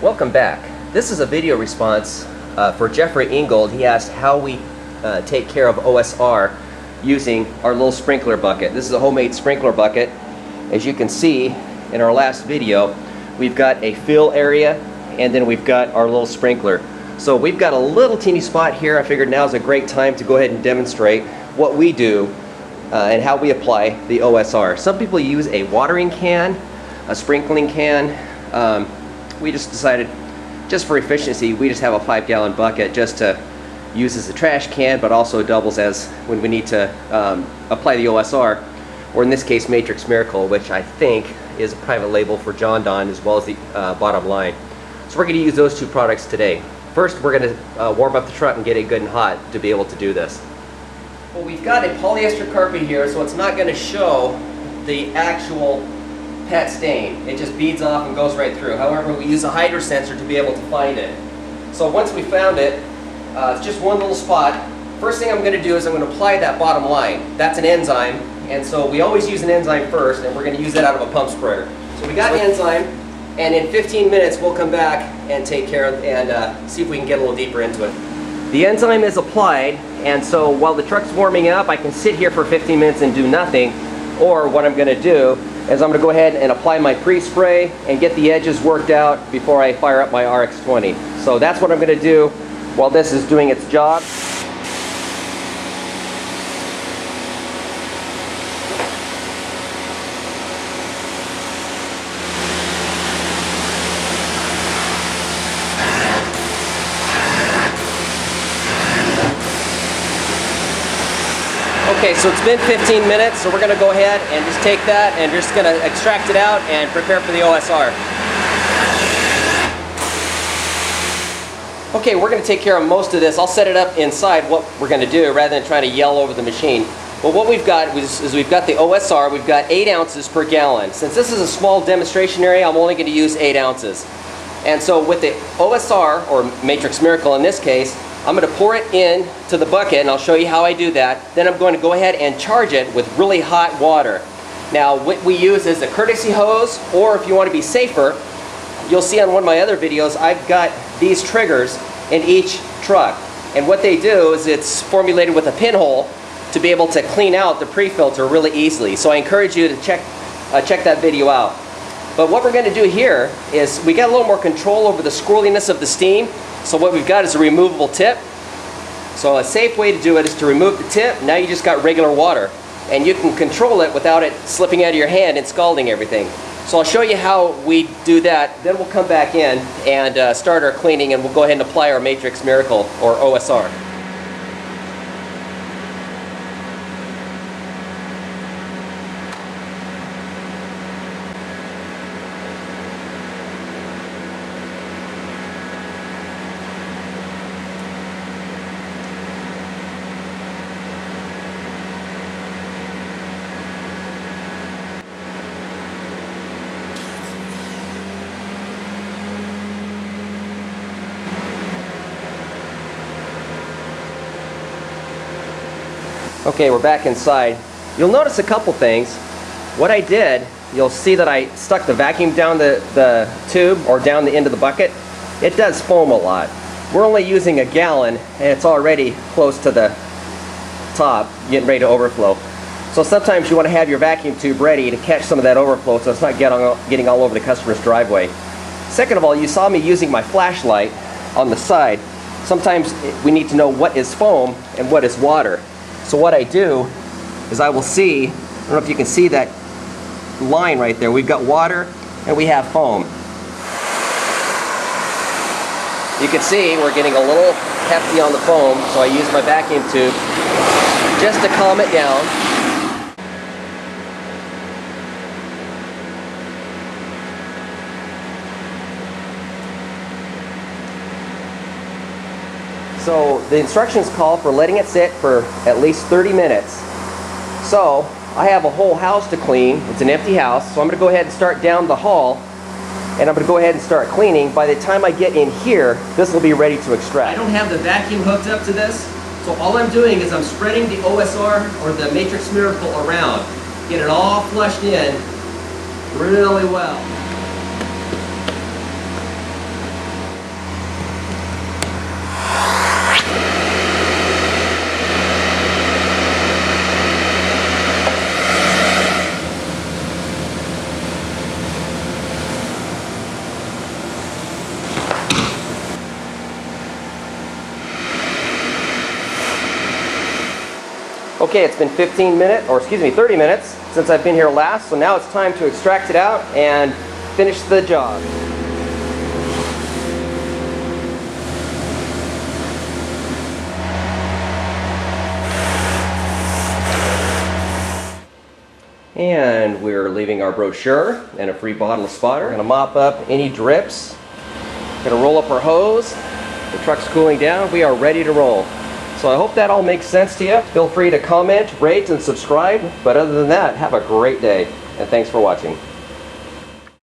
Welcome back. This is a video response for Jeffery Ingold. He asked how we take care of OSR using our little sprinkler bucket. This is a homemade sprinkler bucket. As you can see in our last video, we've got a fill area and then we've got our little sprinkler. So we've got a little teeny spot here. I figured now is a great time to go ahead and demonstrate what we do and how we apply the OSR. Some people use a watering can, a sprinkling can. We just decided, just for efficiency, we just have a 5-gallon bucket just to use as a trash can, but also doubles as when we need to apply the OSR, or in this case Matrix Miracle, which I think is a private label for John Don as well as the Bottom Line. So we're going to use those two products today. First, we're going to warm up the truck and get it good and hot to be able to do this. Well, we've got a polyester carpet here, so it's not going to show the actual pet stain. It just beads off and goes right through. However, we use a hydro sensor to be able to find it. So once we found it, it's just one little spot. First thing I'm going to do is I'm going to apply that Bottom Line. That's an enzyme, and so we always use an enzyme first, and we're going to use that out of a pump sprayer. So we got the enzyme, and in 15 minutes we'll come back and take care of and see if we can get a little deeper into it. The enzyme is applied, and so while the truck's warming up, I can sit here for 15 minutes and do nothing, or what I'm going to do is I'm going to go ahead and apply my pre-spray and get the edges worked out before I fire up my RX-20. So that's what I'm going to do while this is doing its job. Okay, so it's been 15 minutes, so we're going to go ahead and just take that and just going to extract it out and prepare for the OSR. Okay, we're going to take care of most of this. I'll set it up inside what we're going to do rather than trying to yell over the machine. But what we've got is we've got the OSR, we've got 8 ounces per gallon. Since this is a small demonstration area, I'm only going to use 8 ounces. And so with the OSR, or Matrix Miracle in this case, I'm going to pour it in to the bucket, and I'll show you how I do that. Then I'm going to go ahead and charge it with really hot water. Now what we use is a courtesy hose, or if you want to be safer, you'll see on one of my other videos I've got these triggers in each truck. And what they do is it's formulated with a pinhole to be able to clean out the pre-filter really easily. So I encourage you to check that video out. But what we're going to do here is we got a little more control over the squirreliness of the steam. So what we've got is a removable tip. So a safe way to do it is to remove the tip. Now you just got regular water. And you can control it without it slipping out of your hand and scalding everything. So I'll show you how we do that. Then we'll come back in and start our cleaning, and we'll go ahead and apply our Matrix Miracle, or OSR. Okay, we're back inside. You'll notice a couple things. What I did, you'll see that I stuck the vacuum down the tube or down the end of the bucket. It does foam a lot. We're only using a gallon and it's already close to the top, getting ready to overflow. So sometimes you want to have your vacuum tube ready to catch some of that overflow so it's not getting all over the customer's driveway. Second of all, you saw me using my flashlight on the side. Sometimes we need to know what is foam and what is water. So what I do is I will see, I don't know if you can see that line right there. We've got water and we have foam. You can see we're getting a little hefty on the foam, so I use my vacuum tube just to calm it down. So the instructions call for letting it sit for at least 30 minutes. So I have a whole house to clean. It's an empty house, so I'm going to go ahead and start down the hall, and I'm going to go ahead and start cleaning. By the time I get in here, this will be ready to extract. I don't have the vacuum hooked up to this, so all I'm doing is I'm spreading the OSR or the Matrix Miracle around. Get it all flushed in really well. Okay, it's been 30 minutes since I've been here last, so now it's time to extract it out and finish the job. And we're leaving our brochure and a free bottle of spotter. We're going to mop up any drips. Going to roll up our hose. The truck's cooling down. We are ready to roll. So I hope that all makes sense to you. Feel free to comment, rate, and subscribe. But other than that, have a great day. And thanks for watching.